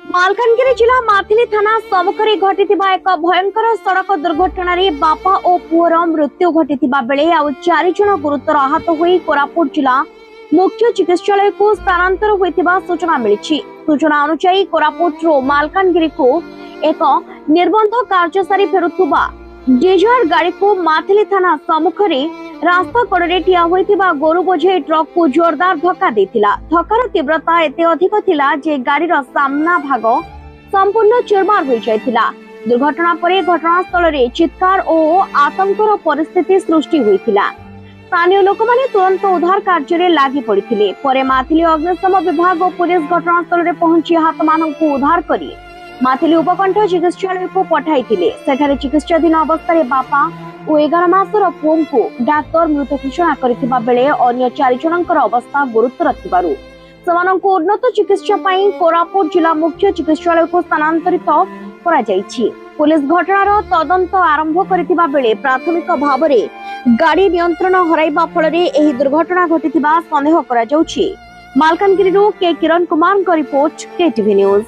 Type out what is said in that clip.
मालकानगिरी जिला माथिली थाना सम्मुखरे घटिथिबा एक भयंकर सड़क दुर्घटना रे बापा और पुअर मृत्यु घटिथिबा बेले आउ 4 जण गुरुतर आहत होई कोरापुट जिला मुख्य चिकित्सालय को स्थानांतर होइथिबा सूचना मिलिछि। सूचना अनुसार कोरापुट रो मालकानगिरी को एक निर्बंध कार्यसारी फेरुथुबा डिजर गाड़ी को माथिली थाना सम्मुखरे रास्ता कड़े ठिया होइथिबा गोरु बोझे ट्रक को जोरदार धक्का देथिला। धक्कार तीव्रता एते अधिक थिला जे गाड़ीर सामना भाग संपूर्ण चुरमार होई जायथिला। दुर्घटना परे घटनास्थल रे चित्कार और आतंकर परिस्थिति सृष्टि होइथिला। स्थानीय लोक माने तुरंत उद्धार कार्य रे लागि पड़िथिले। परे माथिली अग्निशम विभाग और पुलिस घटनास्थल रे पहुंची आहत माननकु उद्धार करी माथिली उपकंठ चिकित्सालय को पठाइथिले। सेठारे चिकित्साधीन अवस्था रे बापा और 11 मासर पुओ को डाक्टर मृत घोषणा करथिबा बेले अन्य 4 जनकर अवस्था गुरुतर थिबारु समानंकु उन्नत चिकित्सा पई कोरापुट जिला मुख्य चिकित्सालय को स्थानांतरित करा जायछि। पुलिस घटनार तदंत आरंभ करथिबा बेले प्राथमिक भावरे गाड़ी नियंत्रण हराइबा फलरे एही दुर्घटना घटिथिबा संदेह करा जाउछि। मालकानगिरी के Kiran Kumar report KTV news.